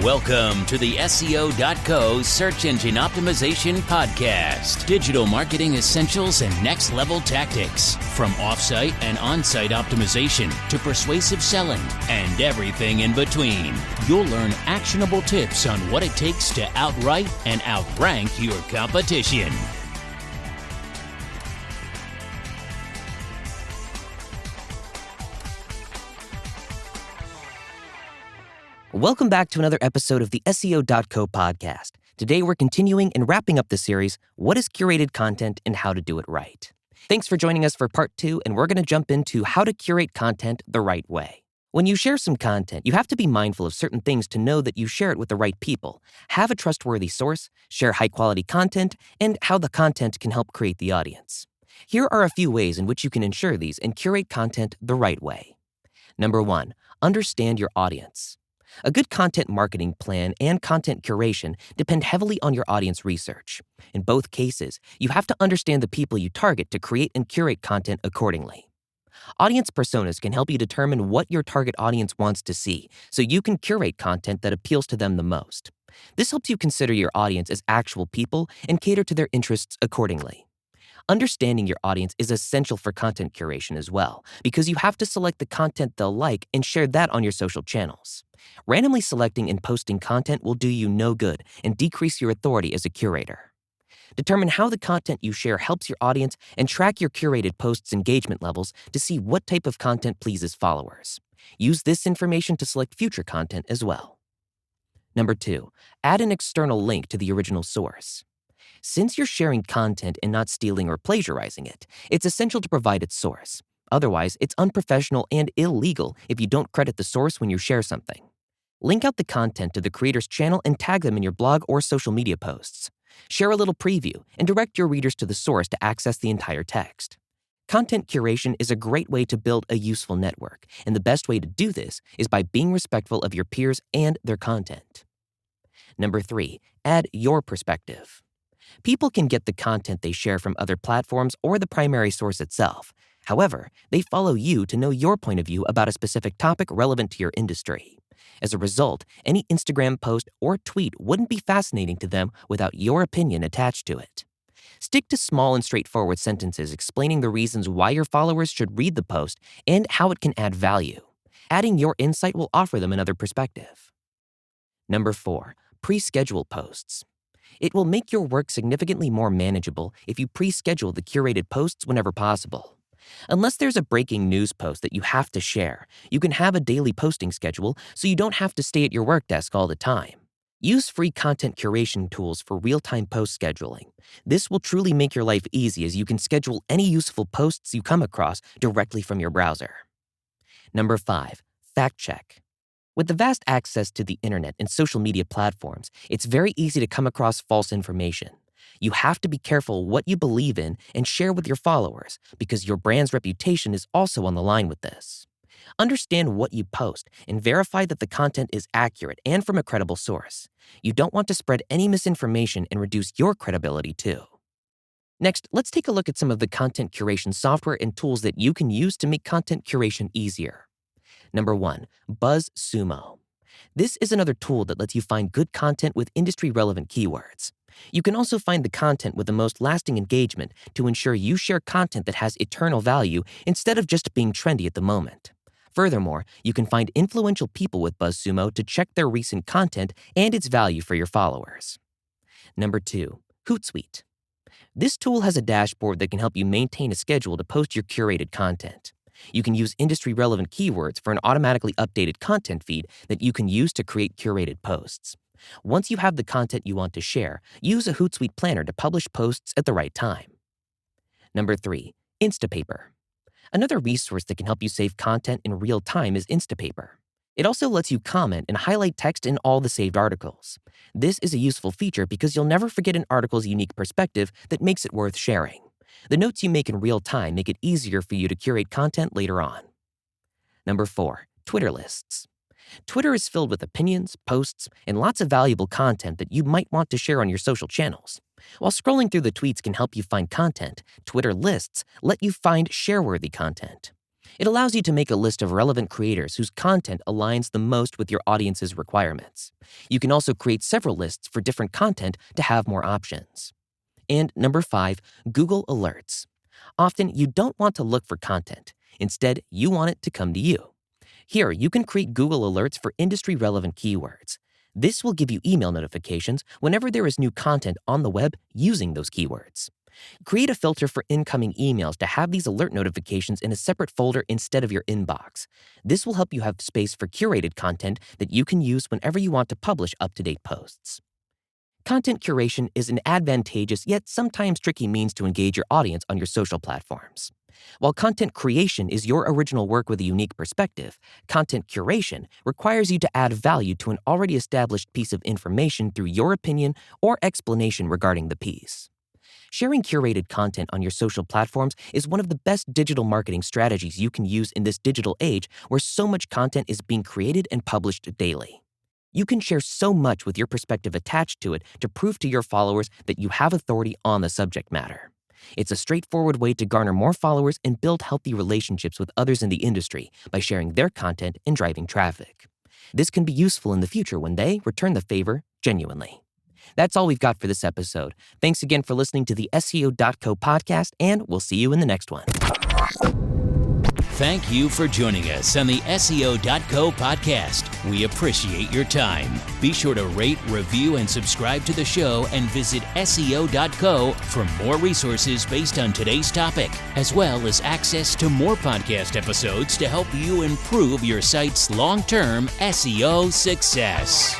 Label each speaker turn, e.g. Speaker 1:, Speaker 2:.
Speaker 1: Welcome to the SEO.co Search Engine Optimization Podcast. Digital marketing essentials and next-level tactics. From off-site and on-site optimization to persuasive selling and everything in between. You'll learn actionable tips on what it takes to outright and outrank your competition.
Speaker 2: Welcome back to another episode of the SEO.co podcast. Today we're continuing and wrapping up the series, What is Curated Content and How to Do It Right? Thanks for joining us for part 2, and we're going to jump into how to curate content the right way. When you share some content, you have to be mindful of certain things to know that you share it with the right people, have a trustworthy source, share high-quality content, and how the content can help create the audience. Here are a few ways in which you can ensure these and curate content the right way. Number 1, understand your audience. A good content marketing plan and content curation depend heavily on your audience research. In both cases, you have to understand the people you target to create and curate content accordingly. Audience personas can help you determine what your target audience wants to see, so you can curate content that appeals to them the most. This helps you consider your audience as actual people and cater to their interests accordingly. Understanding your audience is essential for content curation as well, because you have to select the content they'll like and share that on your social channels. Randomly selecting and posting content will do you no good and decrease your authority as a curator. Determine how the content you share helps your audience and track your curated posts' engagement levels to see what type of content pleases followers. Use this information to select future content as well. Number 2, add an external link to the original source. Since you're sharing content and not stealing or plagiarizing it, it's essential to provide its source. Otherwise, it's unprofessional and illegal if you don't credit the source when you share something. Link out the content to the creator's channel and tag them in your blog or social media posts. Share a little preview and direct your readers to the source to access the entire text. Content curation is a great way to build a useful network, and the best way to do this is by being respectful of your peers and their content. Number 3, add your perspective. People can get the content they share from other platforms or the primary source itself. However, they follow you to know your point of view about a specific topic relevant to your industry. As a result, any Instagram post or tweet wouldn't be fascinating to them without your opinion attached to it. Stick to small and straightforward sentences explaining the reasons why your followers should read the post and how it can add value. Adding your insight will offer them another perspective. Number 4, pre-schedule posts. It will make your work significantly more manageable if you pre-schedule the curated posts whenever possible. Unless there's a breaking news post that you have to share, you can have a daily posting schedule so you don't have to stay at your work desk all the time. Use free content curation tools for real-time post scheduling. This will truly make your life easy as you can schedule any useful posts you come across directly from your browser. Number 5, fact check. With the vast access to the internet and social media platforms, it's very easy to come across false information. You have to be careful what you believe in and share with your followers because your brand's reputation is also on the line with this. Understand what you post and verify that the content is accurate and from a credible source. You don't want to spread any misinformation and reduce your credibility too. Next, let's take a look at some of the content curation software and tools that you can use to make content curation easier. Number 1, Buzzsumo. This is another tool that lets you find good content with industry-relevant keywords. You can also find the content with the most lasting engagement to ensure you share content that has eternal value instead of just being trendy at the moment. Furthermore, you can find influential people with Buzzsumo to check their recent content and its value for your followers. Number 2, Hootsuite. This tool has a dashboard that can help you maintain a schedule to post your curated content. You can use industry-relevant keywords for an automatically updated content feed that you can use to create curated posts. Once you have the content you want to share, use a Hootsuite planner to publish posts at the right time. Number 3, Instapaper. Another resource that can help you save content in real time is Instapaper. It also lets you comment and highlight text in all the saved articles. This is a useful feature because you'll never forget an article's unique perspective that makes it worth sharing. The notes you make in real time make it easier for you to curate content later on. Number 4, Twitter lists. Twitter is filled with opinions, posts, and lots of valuable content that you might want to share on your social channels. While scrolling through the tweets can help you find content, Twitter lists let you find share-worthy content. It allows you to make a list of relevant creators whose content aligns the most with your audience's requirements. You can also create several lists for different content to have more options. And number 5, Google Alerts. Often, you don't want to look for content. Instead, you want it to come to you. Here, you can create Google Alerts for industry-relevant keywords. This will give you email notifications whenever there is new content on the web using those keywords. Create a filter for incoming emails to have these alert notifications in a separate folder instead of your inbox. This will help you have space for curated content that you can use whenever you want to publish up-to-date posts. Content curation is an advantageous yet sometimes tricky means to engage your audience on your social platforms. While content creation is your original work with a unique perspective, content curation requires you to add value to an already established piece of information through your opinion or explanation regarding the piece. Sharing curated content on your social platforms is one of the best digital marketing strategies you can use in this digital age where so much content is being created and published daily. You can share so much with your perspective attached to it to prove to your followers that you have authority on the subject matter. It's a straightforward way to garner more followers and build healthy relationships with others in the industry by sharing their content and driving traffic. This can be useful in the future when they return the favor genuinely. That's all we've got for this episode. Thanks again for listening to the SEO.co podcast, and we'll see you in the next one.
Speaker 1: Thank you for joining us on the SEO.co podcast. We appreciate your time. Be sure to rate, review, and subscribe to the show and visit SEO.co for more resources based on today's topic, as well as access to more podcast episodes to help you improve your site's long-term SEO success.